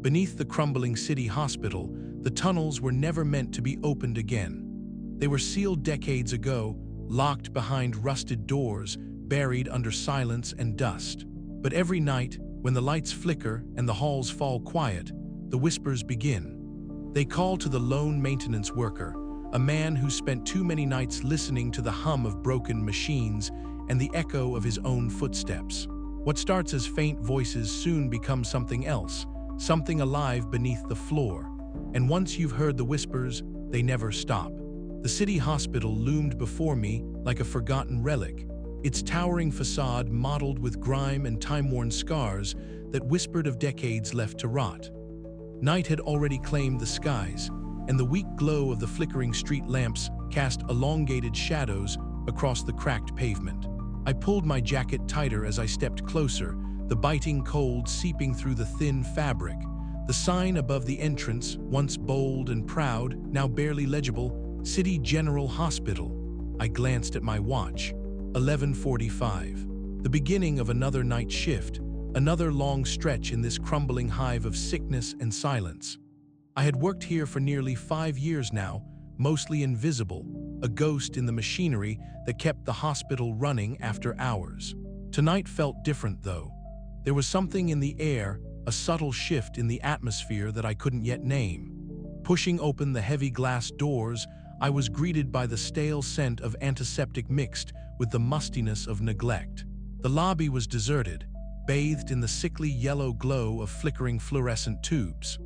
Beneath the crumbling city hospital, the tunnels were never meant to be opened again. They were sealed decades ago, locked behind rusted doors, buried under silence and dust. But every night, when the lights flicker and the halls fall quiet, the whispers begin. They call to the lone maintenance worker, a man who spent too many nights listening to the hum of broken machines and the echo of his own footsteps. What starts as faint voices soon becomes something else, something alive beneath the floor. And once you've heard the whispers, they never stop. The city hospital loomed before me like a forgotten relic, its towering facade mottled with grime and time-worn scars that whispered of decades left to rot. Night had already claimed the skies, and the weak glow of the flickering street lamps cast elongated shadows across the cracked pavement. I pulled my jacket tighter as I stepped closer, the biting cold seeping through the thin fabric. The sign above the entrance, once bold and proud, now barely legible, City General Hospital. I glanced at my watch. 11:45. The beginning of another night shift, another long stretch in this crumbling hive of sickness and silence. I had worked here for nearly 5 years now, mostly invisible, a ghost in the machinery that kept the hospital running after hours. Tonight felt different, though. There was something in the air, a subtle shift in the atmosphere that I couldn't yet name. Pushing open the heavy glass doors, I was greeted by the stale scent of antiseptic mixed with the mustiness of neglect. The lobby was deserted, bathed in the sickly yellow glow of flickering fluorescent tubes.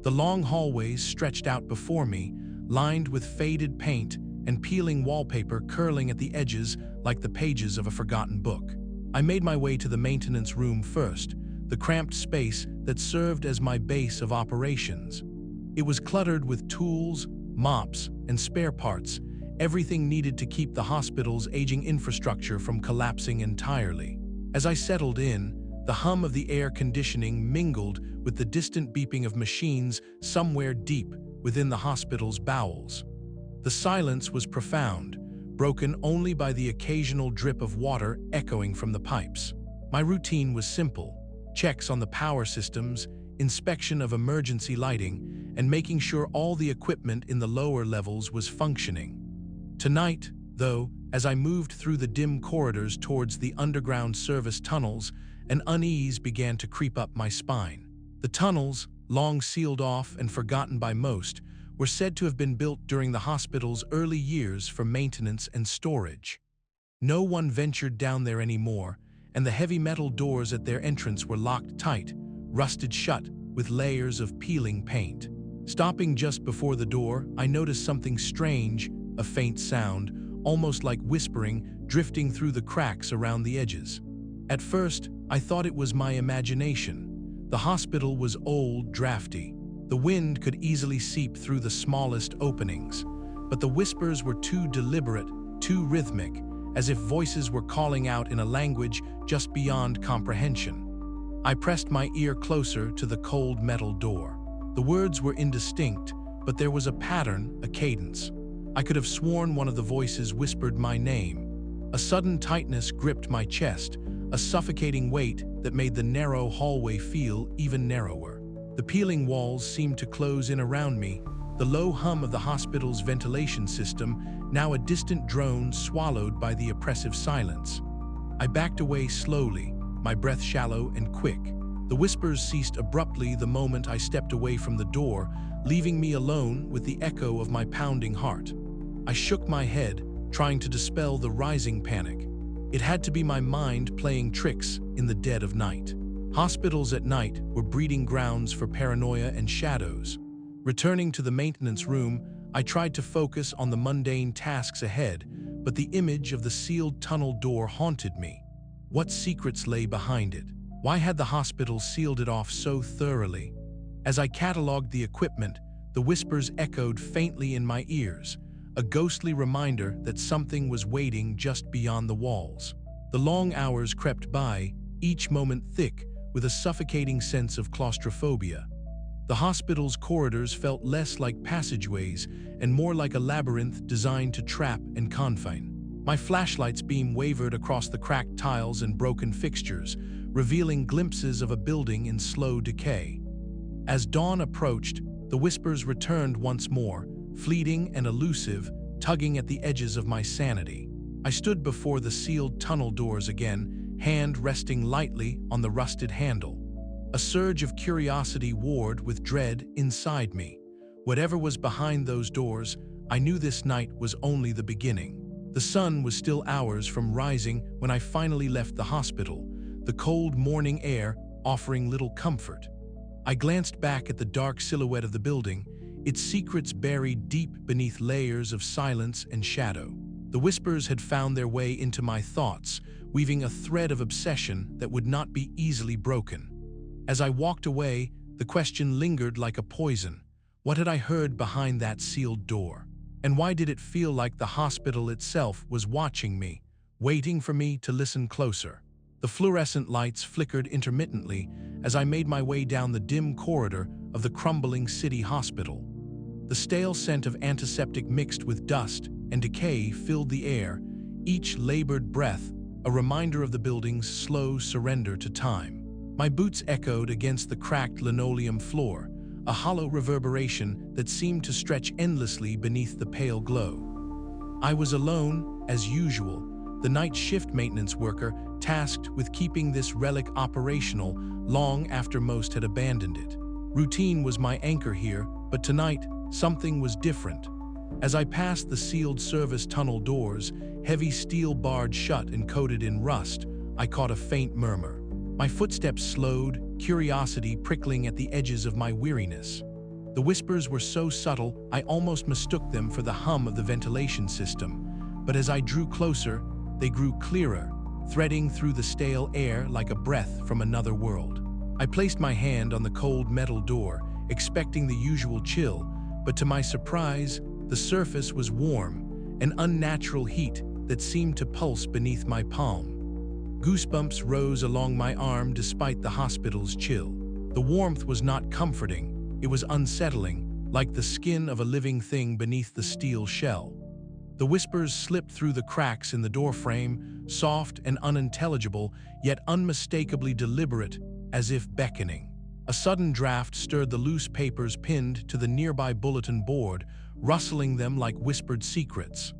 The long hallways stretched out before me, lined with faded paint and peeling wallpaper curling at the edges like the pages of a forgotten book. I made my way to the maintenance room first, the cramped space that served as my base of operations. It was cluttered with tools, mops, and spare parts, everything needed to keep the hospital's aging infrastructure from collapsing entirely. As I settled in, the hum of the air conditioning mingled with the distant beeping of machines somewhere deep within the hospital's bowels. The silence was profound, broken only by the occasional drip of water echoing from the pipes. My routine was simple: checks on the power systems, inspection of emergency lighting, and making sure all the equipment in the lower levels was functioning. Tonight, though, as I moved through the dim corridors towards the underground service tunnels, an unease began to creep up my spine. The tunnels, long sealed off and forgotten by most, were said to have been built during the hospital's early years for maintenance and storage. No one ventured down there anymore, and the heavy metal doors at their entrance were locked tight, rusted shut with layers of peeling paint. Stopping just before the door, I noticed something strange, a faint sound, almost like whispering, drifting through the cracks around the edges. At first, I thought it was my imagination. The hospital was old, drafty. The wind could easily seep through the smallest openings, but the whispers were too deliberate, too rhythmic, as if voices were calling out in a language just beyond comprehension. I pressed my ear closer to the cold metal door. The words were indistinct, but there was a pattern, a cadence. I could have sworn one of the voices whispered my name. A sudden tightness gripped my chest, a suffocating weight that made the narrow hallway feel even narrower. The peeling walls seemed to close in around me, the low hum of the hospital's ventilation system now a distant drone swallowed by the oppressive silence. I backed away slowly, my breath shallow and quick. The whispers ceased abruptly the moment I stepped away from the door, leaving me alone with the echo of my pounding heart. I shook my head, trying to dispel the rising panic. It had to be my mind playing tricks in the dead of night. Hospitals at night were breeding grounds for paranoia and shadows. Returning to the maintenance room, I tried to focus on the mundane tasks ahead, but the image of the sealed tunnel door haunted me. What secrets lay behind it? Why had the hospital sealed it off so thoroughly? As I cataloged the equipment, the whispers echoed faintly in my ears, a ghostly reminder that something was waiting just beyond the walls. The long hours crept by, each moment thick with a suffocating sense of claustrophobia. The hospital's corridors felt less like passageways and more like a labyrinth designed to trap and confine. My flashlight's beam wavered across the cracked tiles and broken fixtures, revealing glimpses of a building in slow decay. As dawn approached, the whispers returned once more, fleeting and elusive, tugging at the edges of my sanity. I stood before the sealed tunnel doors again, hand resting lightly on the rusted handle. A surge of curiosity warred with dread inside me. Whatever was behind those doors, I knew this night was only the beginning. The sun was still hours from rising when I finally left the hospital, the cold morning air offering little comfort. I glanced back at the dark silhouette of the building, its secrets buried deep beneath layers of silence and shadow. The whispers had found their way into my thoughts, weaving a thread of obsession that would not be easily broken. As I walked away, the question lingered like a poison. What had I heard behind that sealed door? And why did it feel like the hospital itself was watching me, waiting for me to listen closer? The fluorescent lights flickered intermittently as I made my way down the dim corridor of the crumbling city hospital. The stale scent of antiseptic mixed with dust and decay filled the air, each labored breath a reminder of the building's slow surrender to time. My boots echoed against the cracked linoleum floor, a hollow reverberation that seemed to stretch endlessly beneath the pale glow. I was alone, as usual, the night shift maintenance worker tasked with keeping this relic operational long after most had abandoned it. Routine was my anchor here, but tonight, something was different. As I passed the sealed service tunnel doors, heavy steel barred shut and coated in rust, I caught a faint murmur. My footsteps slowed, curiosity prickling at the edges of my weariness. The whispers were so subtle, I almost mistook them for the hum of the ventilation system. But as I drew closer, they grew clearer, threading through the stale air like a breath from another world. I placed my hand on the cold metal door, expecting the usual chill, but to my surprise, the surface was warm, an unnatural heat that seemed to pulse beneath my palm. Goosebumps rose along my arm despite the hospital's chill. The warmth was not comforting, it was unsettling, like the skin of a living thing beneath the steel shell. The whispers slipped through the cracks in the doorframe, soft and unintelligible, yet unmistakably deliberate, as if beckoning. A sudden draft stirred the loose papers pinned to the nearby bulletin board, rustling them like whispered secrets.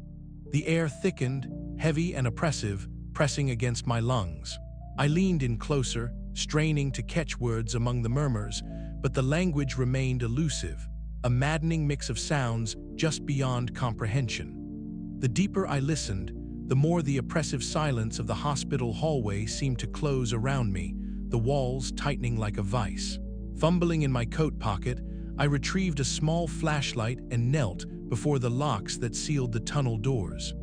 The air thickened, heavy and oppressive, pressing against my lungs. I leaned in closer, straining to catch words among the murmurs, but the language remained elusive, a maddening mix of sounds just beyond comprehension. The deeper I listened, the more the oppressive silence of the hospital hallway seemed to close around me, the walls tightening like a vice. Fumbling in my coat pocket, I retrieved a small flashlight and knelt before the locks that sealed the tunnel doors.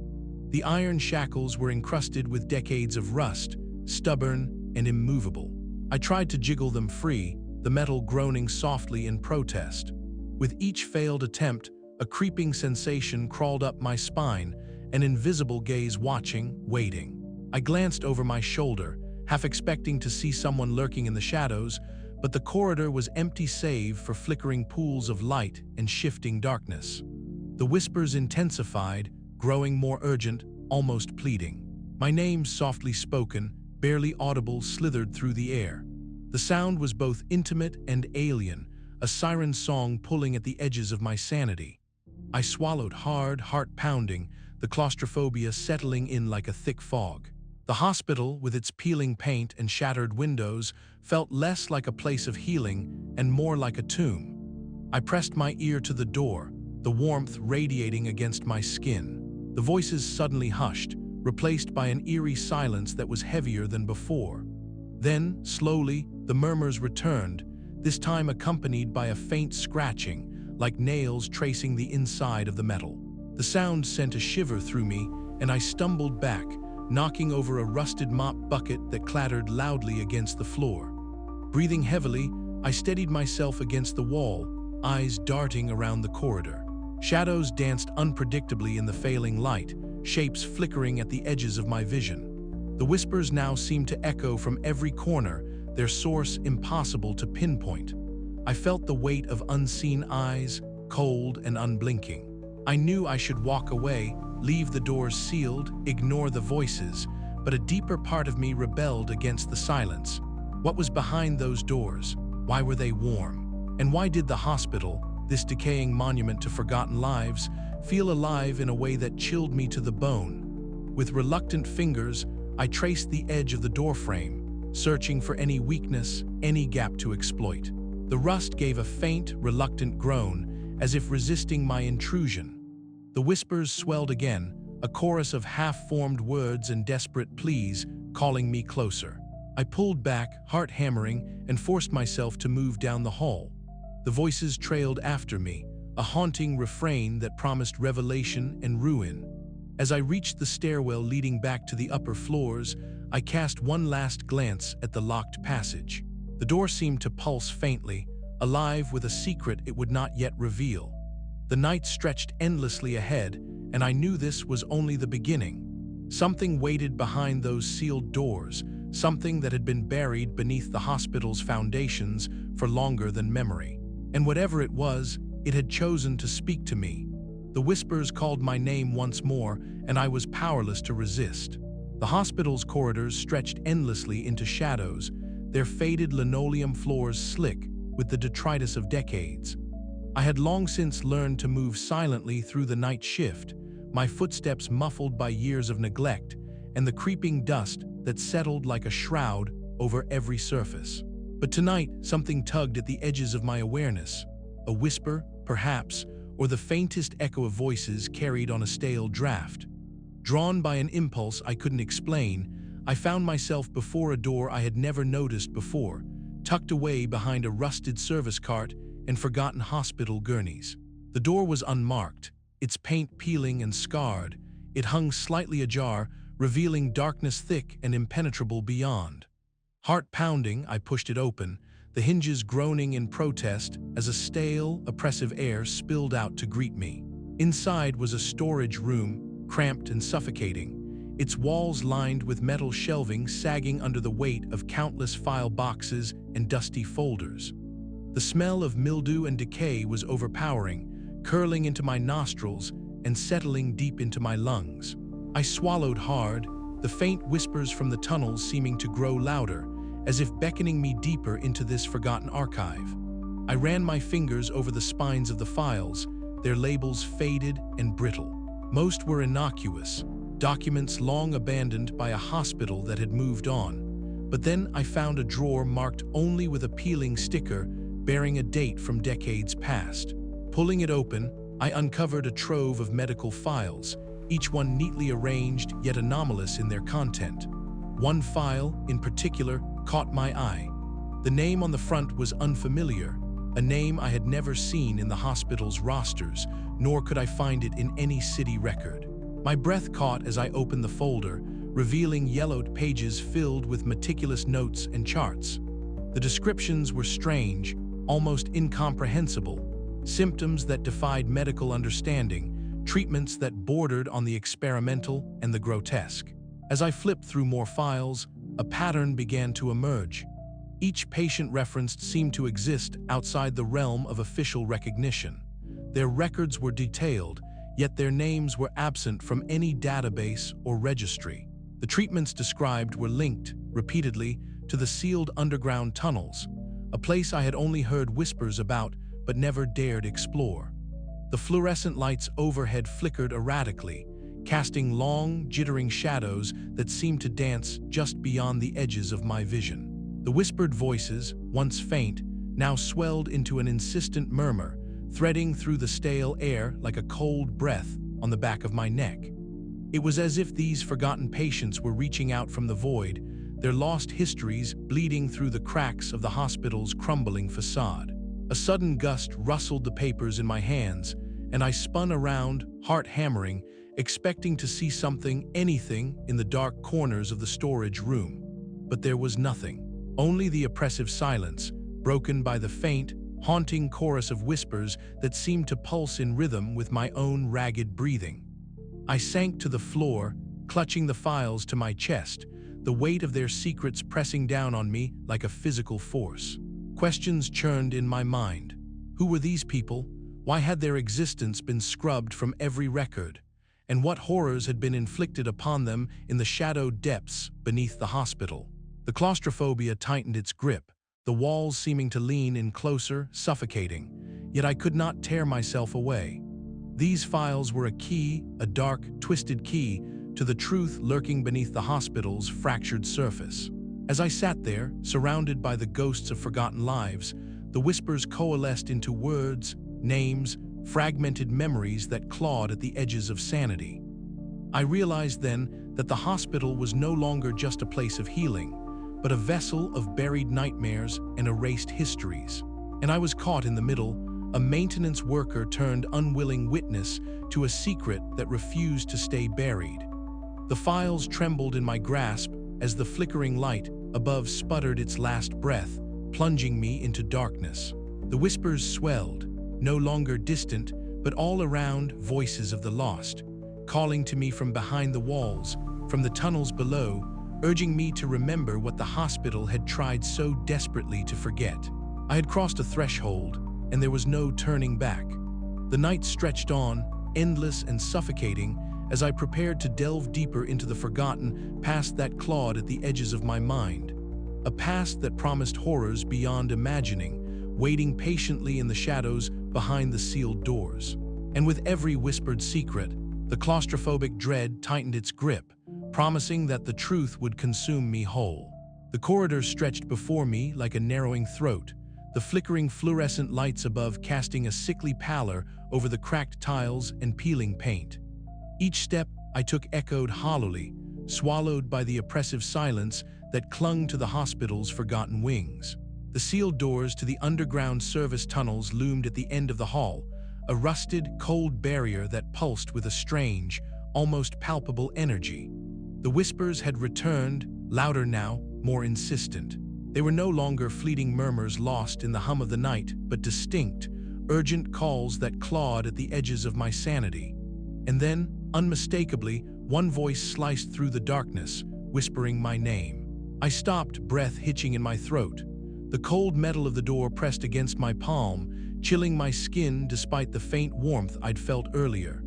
The iron shackles were encrusted with decades of rust, stubborn and immovable. I tried to jiggle them free, the metal groaning softly in protest. With each failed attempt, a creeping sensation crawled up my spine, an invisible gaze watching, waiting. I glanced over my shoulder, half expecting to see someone lurking in the shadows, but the corridor was empty save for flickering pools of light and shifting darkness. The whispers intensified, growing more urgent, almost pleading. My name, softly spoken, barely audible, slithered through the air. The sound was both intimate and alien, a siren song pulling at the edges of my sanity. I swallowed hard, heart pounding, the claustrophobia settling in like a thick fog. The hospital, with its peeling paint and shattered windows, felt less like a place of healing and more like a tomb. I pressed my ear to the door, the warmth radiating against my skin. The voices suddenly hushed, replaced by an eerie silence that was heavier than before. Then, slowly, the murmurs returned, this time accompanied by a faint scratching, like nails tracing the inside of the metal. The sound sent a shiver through me, and I stumbled back, knocking over a rusted mop bucket that clattered loudly against the floor. Breathing heavily, I steadied myself against the wall, eyes darting around the corridor. Shadows danced unpredictably in the failing light, shapes flickering at the edges of my vision. The whispers now seemed to echo from every corner, their source impossible to pinpoint. I felt the weight of unseen eyes, cold and unblinking. I knew I should walk away, leave the doors sealed, ignore the voices, but a deeper part of me rebelled against the silence. What was behind those doors? Why were they warm? And why did the hospital, this decaying monument to forgotten lives, feel alive in a way that chilled me to the bone? With reluctant fingers, I traced the edge of the doorframe, searching for any weakness, any gap to exploit. The rust gave a faint, reluctant groan, as if resisting my intrusion. The whispers swelled again, a chorus of half-formed words and desperate pleas calling me closer. I pulled back, heart hammering, and forced myself to move down the hall. The voices trailed after me, a haunting refrain that promised revelation and ruin. As I reached the stairwell leading back to the upper floors, I cast one last glance at the locked passage. The door seemed to pulse faintly, alive with a secret it would not yet reveal. The night stretched endlessly ahead, and I knew this was only the beginning. Something waited behind those sealed doors, something that had been buried beneath the hospital's foundations for longer than memory. And whatever it was, it had chosen to speak to me. The whispers called my name once more, and I was powerless to resist. The hospital's corridors stretched endlessly into shadows, their faded linoleum floors slick with the detritus of decades. I had long since learned to move silently through the night shift, my footsteps muffled by years of neglect and the creeping dust that settled like a shroud over every surface. But tonight, something tugged at the edges of my awareness. A whisper, perhaps, or the faintest echo of voices carried on a stale draft. Drawn by an impulse I couldn't explain, I found myself before a door I had never noticed before, tucked away behind a rusted service cart and forgotten hospital gurneys. The door was unmarked, its paint peeling and scarred. It hung slightly ajar, revealing darkness thick and impenetrable beyond. Heart pounding, I pushed it open, the hinges groaning in protest as a stale, oppressive air spilled out to greet me. Inside was a storage room, cramped and suffocating, its walls lined with metal shelving sagging under the weight of countless file boxes and dusty folders. The smell of mildew and decay was overpowering, curling into my nostrils and settling deep into my lungs. I swallowed hard, the faint whispers from the tunnels seeming to grow louder, as if beckoning me deeper into this forgotten archive. I ran my fingers over the spines of the files, their labels faded and brittle. Most were innocuous, documents long abandoned by a hospital that had moved on. But then I found a drawer marked only with a peeling sticker bearing a date from decades past. Pulling it open, I uncovered a trove of medical files, each one neatly arranged yet anomalous in their content. One file, in particular, caught my eye. The name on the front was unfamiliar, a name I had never seen in the hospital's rosters, nor could I find it in any city record. My breath caught as I opened the folder, revealing yellowed pages filled with meticulous notes and charts. The descriptions were strange, almost incomprehensible, symptoms that defied medical understanding, treatments that bordered on the experimental and the grotesque. As I flipped through more files, a pattern began to emerge. Each patient referenced seemed to exist outside the realm of official recognition. Their records were detailed, yet their names were absent from any database or registry. The treatments described were linked, repeatedly, to the sealed underground tunnels, a place I had only heard whispers about but never dared explore. The fluorescent lights overhead flickered erratically, casting long, jittering shadows that seemed to dance just beyond the edges of my vision. The whispered voices, once faint, now swelled into an insistent murmur, threading through the stale air like a cold breath on the back of my neck. It was as if these forgotten patients were reaching out from the void, their lost histories bleeding through the cracks of the hospital's crumbling facade. A sudden gust rustled the papers in my hands, and I spun around, heart hammering, expecting to see something, anything, in the dark corners of the storage room. But there was nothing. Only the oppressive silence, broken by the faint, haunting chorus of whispers that seemed to pulse in rhythm with my own ragged breathing. I sank to the floor, clutching the files to my chest, the weight of their secrets pressing down on me like a physical force. Questions churned in my mind. Who were these people? Why had their existence been scrubbed from every record? And what horrors had been inflicted upon them in the shadowed depths beneath the hospital? The claustrophobia tightened its grip, the walls seeming to lean in closer, suffocating, yet I could not tear myself away. These files were a key, a dark, twisted key, to the truth lurking beneath the hospital's fractured surface. As I sat there, surrounded by the ghosts of forgotten lives, the whispers coalesced into words, names, fragmented memories that clawed at the edges of sanity. I realized then that the hospital was no longer just a place of healing, but a vessel of buried nightmares and erased histories. And I was caught in the middle, a maintenance worker turned unwilling witness to a secret that refused to stay buried. The files trembled in my grasp as the flickering light above sputtered its last breath, plunging me into darkness. The whispers swelled, no longer distant, but all around, voices of the lost, calling to me from behind the walls, from the tunnels below, urging me to remember what the hospital had tried so desperately to forget. I had crossed a threshold, and there was no turning back. The night stretched on, endless and suffocating, as I prepared to delve deeper into the forgotten past that clawed at the edges of my mind. A past that promised horrors beyond imagining, waiting patiently in the shadows behind the sealed doors. And with every whispered secret, the claustrophobic dread tightened its grip, promising that the truth would consume me whole. The corridor stretched before me like a narrowing throat, the flickering fluorescent lights above casting a sickly pallor over the cracked tiles and peeling paint. Each step I took echoed hollowly, swallowed by the oppressive silence that clung to the hospital's forgotten wings. The sealed doors to the underground service tunnels loomed at the end of the hall, a rusted, cold barrier that pulsed with a strange, almost palpable energy. The whispers had returned, louder now, more insistent. They were no longer fleeting murmurs lost in the hum of the night, but distinct, urgent calls that clawed at the edges of my sanity. And then, unmistakably, one voice sliced through the darkness, whispering my name. I stopped, breath hitching in my throat. The cold metal of the door pressed against my palm, chilling my skin despite the faint warmth I'd felt earlier.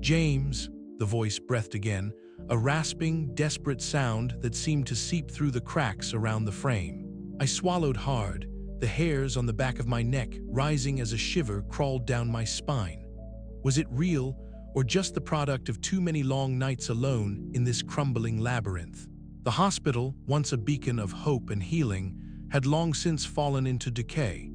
"James," the voice breathed again, a rasping, desperate sound that seemed to seep through the cracks around the frame. I swallowed hard, the hairs on the back of my neck rising as a shiver crawled down my spine. Was it real, or just the product of too many long nights alone in this crumbling labyrinth? The hospital, once a beacon of hope and healing, had long since fallen into decay.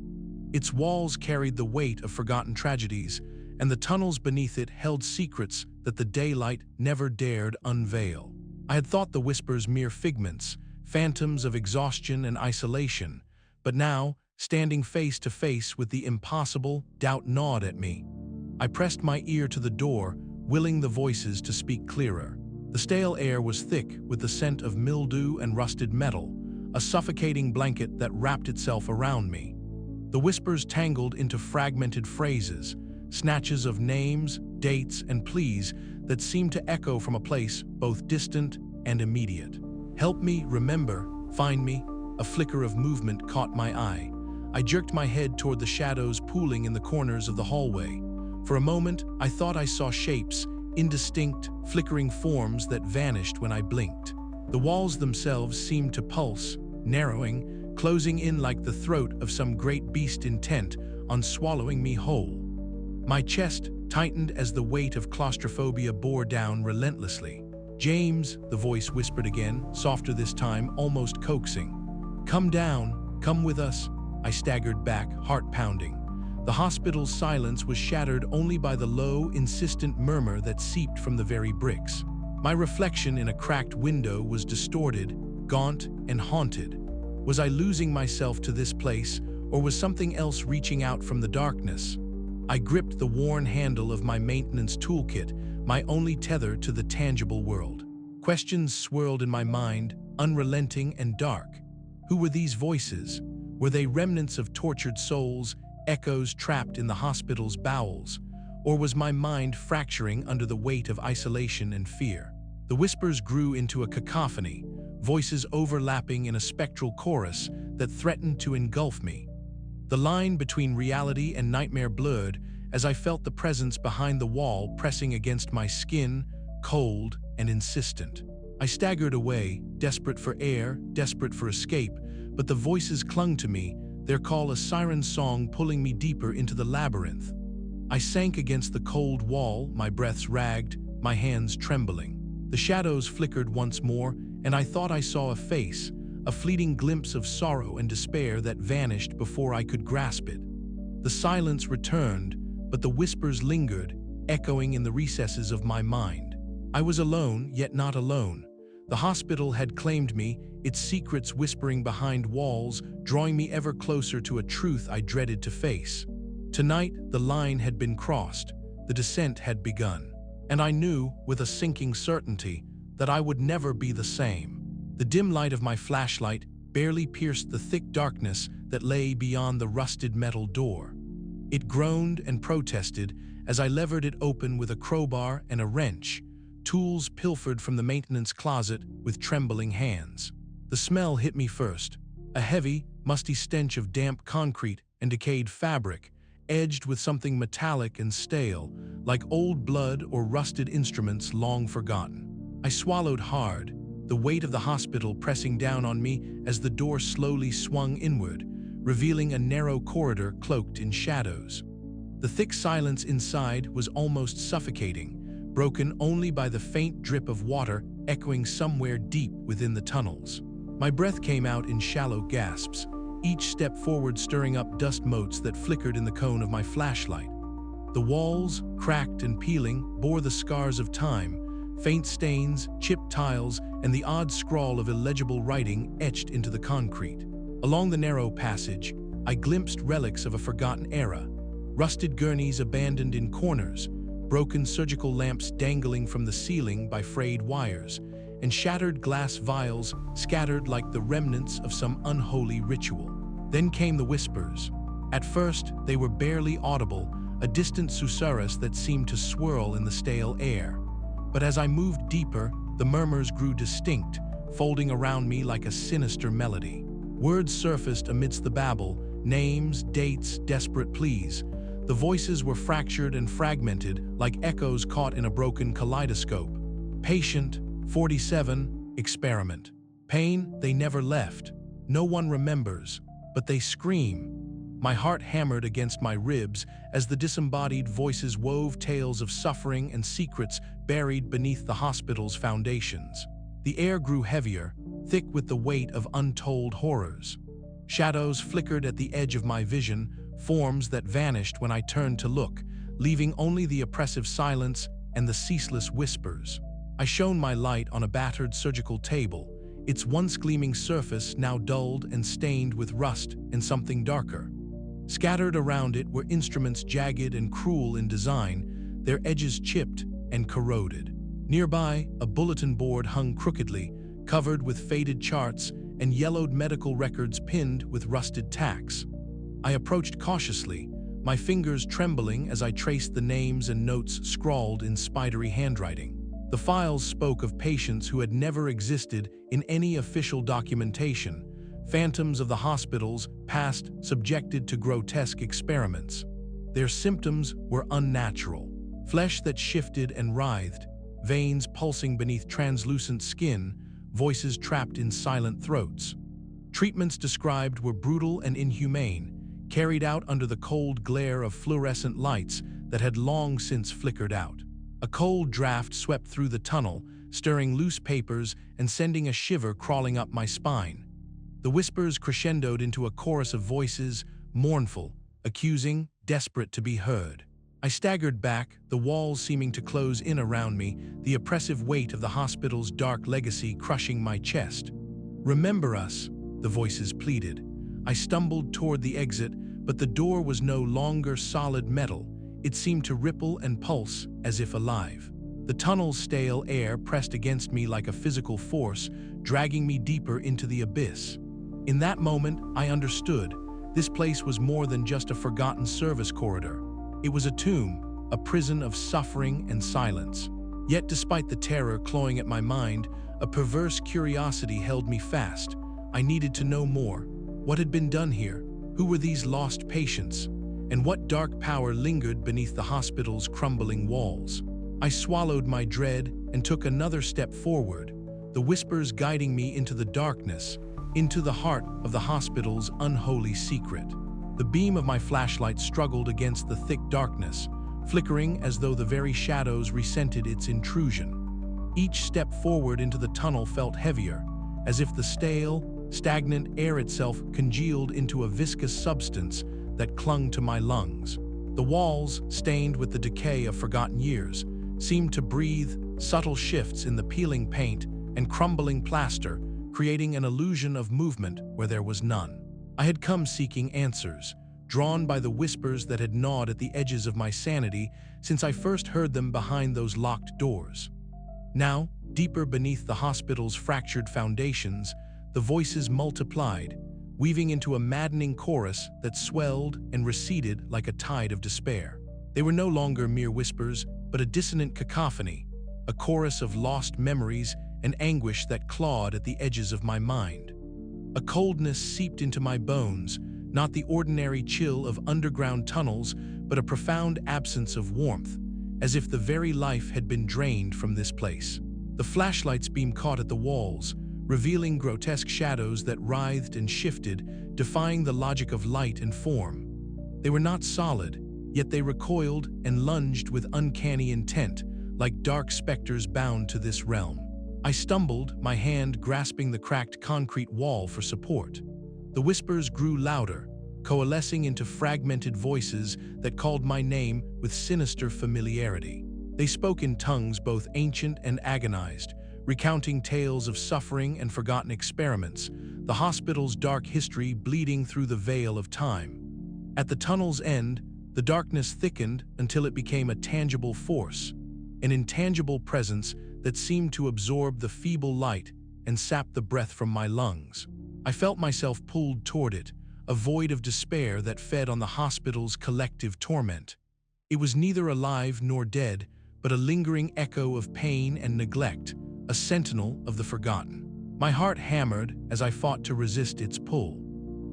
Its walls carried the weight of forgotten tragedies, and the tunnels beneath it held secrets that the daylight never dared unveil. I had thought the whispers mere figments, phantoms of exhaustion and isolation, but now, standing face to face with the impossible, doubt gnawed at me. I pressed my ear to the door, willing the voices to speak clearer. The stale air was thick with the scent of mildew and rusted metal, a suffocating blanket that wrapped itself around me. The whispers tangled into fragmented phrases, snatches of names, dates, and pleas that seemed to echo from a place both distant and immediate. "Help me, remember, find me." A flicker of movement caught my eye. I jerked my head toward the shadows pooling in the corners of the hallway. For a moment, I thought I saw shapes, indistinct, flickering forms that vanished when I blinked. The walls themselves seemed to pulse, narrowing, closing in like the throat of some great beast intent on swallowing me whole. My chest tightened as the weight of claustrophobia bore down relentlessly. "James," the voice whispered again, softer this time, almost coaxing. "Come down, come with us." I staggered back, heart pounding. The hospital's silence was shattered only by the low, insistent murmur that seeped from the very bricks. My reflection in a cracked window was distorted, gaunt, and haunted. Was I losing myself to this place, or was something else reaching out from the darkness? I gripped the worn handle of my maintenance toolkit, my only tether to the tangible world. Questions swirled in my mind, unrelenting and dark. Who were these voices? Were they remnants of tortured souls, echoes trapped in the hospital's bowels? Or was my mind fracturing under the weight of isolation and fear? The whispers grew into a cacophony, voices overlapping in a spectral chorus that threatened to engulf me. The line between reality and nightmare blurred as I felt the presence behind the wall pressing against my skin, cold and insistent. I staggered away, desperate for air, desperate for escape, but the voices clung to me, their call a siren song pulling me deeper into the labyrinth. I sank against the cold wall, my breaths ragged, my hands trembling. The shadows flickered once more, and I thought I saw a face, a fleeting glimpse of sorrow and despair that vanished before I could grasp it. The silence returned, but the whispers lingered, echoing in the recesses of my mind. I was alone, yet not alone. The hospital had claimed me, its secrets whispering behind walls, drawing me ever closer to a truth I dreaded to face. Tonight, the line had been crossed, the descent had begun, and I knew, with a sinking certainty, that I would never be the same. The dim light of my flashlight barely pierced the thick darkness that lay beyond the rusted metal door. It groaned and protested as I levered it open with a crowbar and a wrench, tools pilfered from the maintenance closet with trembling hands. The smell hit me first, a heavy, musty stench of damp concrete and decayed fabric, edged with something metallic and stale, like old blood or rusted instruments long forgotten. I swallowed hard, the weight of the hospital pressing down on me as the door slowly swung inward, revealing a narrow corridor cloaked in shadows. The thick silence inside was almost suffocating, broken only by the faint drip of water echoing somewhere deep within the tunnels. My breath came out in shallow gasps, each step forward stirring up dust motes that flickered in the cone of my flashlight. The walls, cracked and peeling, bore the scars of time, faint stains, chipped tiles, and the odd scrawl of illegible writing etched into the concrete. Along the narrow passage, I glimpsed relics of a forgotten era, rusted gurneys abandoned in corners, broken surgical lamps dangling from the ceiling by frayed wires, and shattered glass vials scattered like the remnants of some unholy ritual. Then came the whispers. At first, they were barely audible, a distant susurrus that seemed to swirl in the stale air. But as I moved deeper, the murmurs grew distinct, folding around me like a sinister melody. Words surfaced amidst the babble, names, dates, desperate pleas. The voices were fractured and fragmented, like echoes caught in a broken kaleidoscope. Patient, 47, experiment. Pain, they never left. No one remembers, but they scream. My heart hammered against my ribs as the disembodied voices wove tales of suffering and secrets buried beneath the hospital's foundations. The air grew heavier, thick with the weight of untold horrors. Shadows flickered at the edge of my vision, forms that vanished when I turned to look, leaving only the oppressive silence and the ceaseless whispers. I shone my light on a battered surgical table, its once gleaming surface now dulled and stained with rust and something darker. Scattered around it were instruments jagged and cruel in design, their edges chipped and corroded. Nearby, a bulletin board hung crookedly, covered with faded charts and yellowed medical records pinned with rusted tacks. I approached cautiously, my fingers trembling as I traced the names and notes scrawled in spidery handwriting. The files spoke of patients who had never existed in any official documentation, phantoms of the hospitals past subjected to grotesque experiments. Their symptoms were unnatural, flesh that shifted and writhed, veins pulsing beneath translucent skin, voices trapped in silent throats. Treatments described were brutal and inhumane, carried out under the cold glare of fluorescent lights that had long since flickered out. A cold draft swept through the tunnel, stirring loose papers and sending a shiver crawling up my spine. The whispers crescendoed into a chorus of voices, mournful, accusing, desperate to be heard. I staggered back, the walls seeming to close in around me, the oppressive weight of the hospital's dark legacy crushing my chest. "Remember us," the voices pleaded. I stumbled toward the exit, but the door was no longer solid metal. It seemed to ripple and pulse as if alive. The tunnel's stale air pressed against me like a physical force, dragging me deeper into the abyss. In that moment, I understood. This place was more than just a forgotten service corridor. It was a tomb, a prison of suffering and silence. Yet despite the terror clawing at my mind, a perverse curiosity held me fast. I needed to know more. What had been done here? Who were these lost patients? And what dark power lingered beneath the hospital's crumbling walls? I swallowed my dread and took another step forward, the whispers guiding me into the darkness, into the heart of the hospital's unholy secret. The beam of my flashlight struggled against the thick darkness, flickering as though the very shadows resented its intrusion. Each step forward into the tunnel felt heavier, as if the stale, stagnant air itself congealed into a viscous substance that clung to my lungs. The walls, stained with the decay of forgotten years, seemed to breathe subtle shifts in the peeling paint and crumbling plaster, creating an illusion of movement where there was none. I had come seeking answers, drawn by the whispers that had gnawed at the edges of my sanity since I first heard them behind those locked doors. Now, deeper beneath the hospital's fractured foundations, the voices multiplied, weaving into a maddening chorus that swelled and receded like a tide of despair. They were no longer mere whispers, but a dissonant cacophony, a chorus of lost memories and anguish that clawed at the edges of my mind. A coldness seeped into my bones, not the ordinary chill of underground tunnels, but a profound absence of warmth, as if the very life had been drained from this place. The flashlight's beam caught at the walls, revealing grotesque shadows that writhed and shifted, defying the logic of light and form. They were not solid, yet they recoiled and lunged with uncanny intent, like dark specters bound to this realm. I stumbled, my hand grasping the cracked concrete wall for support. The whispers grew louder, coalescing into fragmented voices that called my name with sinister familiarity. They spoke in tongues both ancient and agonized, recounting tales of suffering and forgotten experiments, the hospital's dark history bleeding through the veil of time. At the tunnel's end, the darkness thickened until it became a tangible force, an intangible presence that seemed to absorb the feeble light and sap the breath from my lungs. I felt myself pulled toward it, a void of despair that fed on the hospital's collective torment. It was neither alive nor dead, but a lingering echo of pain and neglect, a sentinel of the forgotten. My heart hammered as I fought to resist its pull.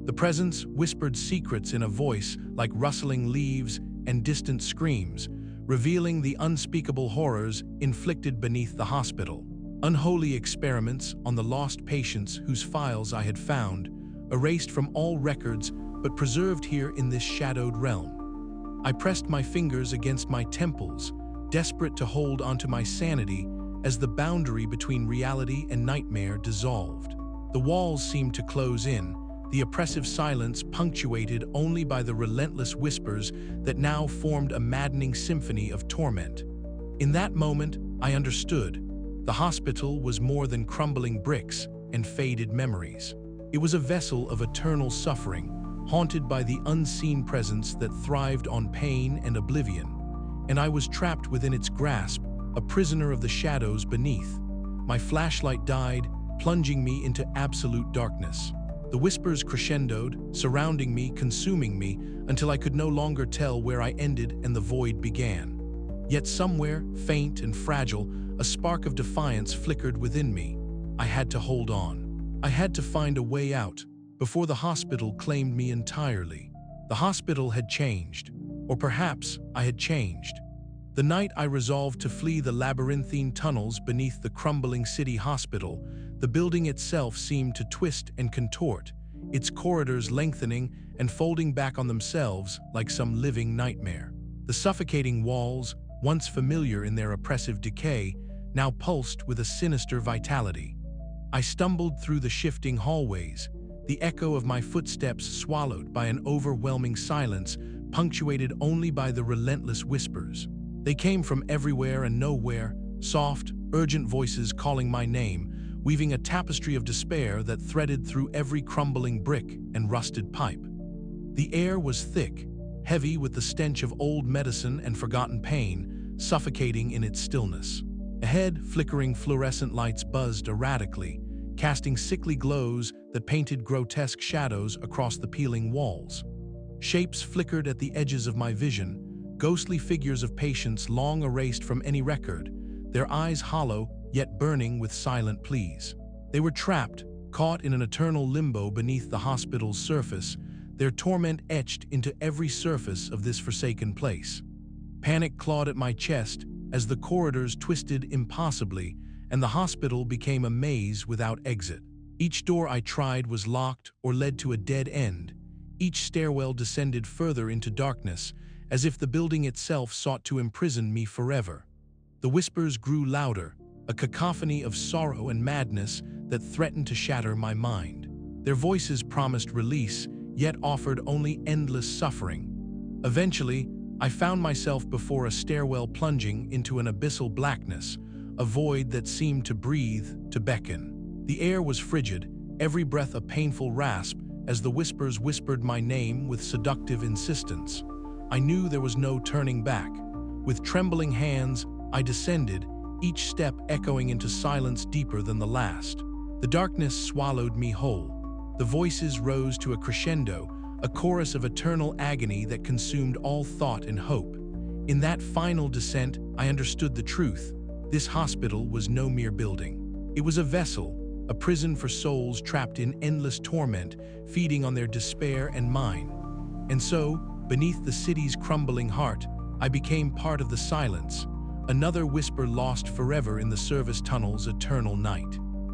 The presence whispered secrets in a voice like rustling leaves and distant screams, revealing the unspeakable horrors inflicted beneath the hospital. Unholy experiments on the lost patients whose files I had found, erased from all records but preserved here in this shadowed realm. I pressed my fingers against my temples, desperate to hold onto my sanity as the boundary between reality and nightmare dissolved. The walls seemed to close in, the oppressive silence punctuated only by the relentless whispers that now formed a maddening symphony of torment. In that moment, I understood. The hospital was more than crumbling bricks and faded memories. It was a vessel of eternal suffering, haunted by the unseen presence that thrived on pain and oblivion. And I was trapped within its grasp, a prisoner of the shadows beneath. My flashlight died, plunging me into absolute darkness. The whispers crescendoed, surrounding me, consuming me, until I could no longer tell where I ended and the void began. Yet somewhere, faint and fragile, a spark of defiance flickered within me. I had to hold on. I had to find a way out, before the hospital claimed me entirely. The hospital had changed, or perhaps I had changed. The night I resolved to flee the labyrinthine tunnels beneath the crumbling city hospital, the building itself seemed to twist and contort, its corridors lengthening and folding back on themselves like some living nightmare. The suffocating walls, once familiar in their oppressive decay, now pulsed with a sinister vitality. I stumbled through the shifting hallways, the echo of my footsteps swallowed by an overwhelming silence, punctuated only by the relentless whispers. They came from everywhere and nowhere, soft, urgent voices calling my name, weaving a tapestry of despair that threaded through every crumbling brick and rusted pipe. The air was thick, heavy with the stench of old medicine and forgotten pain, suffocating in its stillness. Ahead, flickering fluorescent lights buzzed erratically, casting sickly glows that painted grotesque shadows across the peeling walls. Shapes flickered at the edges of my vision, ghostly figures of patients long erased from any record, their eyes hollow yet burning with silent pleas. They were trapped, caught in an eternal limbo beneath the hospital's surface, their torment etched into every surface of this forsaken place. Panic clawed at my chest as the corridors twisted impossibly and the hospital became a maze without exit. Each door I tried was locked or led to a dead end. Each stairwell descended further into darkness, as if the building itself sought to imprison me forever. The whispers grew louder, a cacophony of sorrow and madness that threatened to shatter my mind. Their voices promised release, yet offered only endless suffering. Eventually, I found myself before a stairwell plunging into an abyssal blackness, a void that seemed to breathe, to beckon. The air was frigid, every breath a painful rasp, as the whispers whispered my name with seductive insistence. I knew there was no turning back. With trembling hands, I descended, each step echoing into silence deeper than the last. The darkness swallowed me whole. The voices rose to a crescendo, a chorus of eternal agony that consumed all thought and hope. In that final descent, I understood the truth. This hospital was no mere building. It was a vessel, a prison for souls trapped in endless torment, feeding on their despair and mine. And so, beneath the city's crumbling heart, I became part of the silence, another whisper lost forever in the service tunnel's eternal night.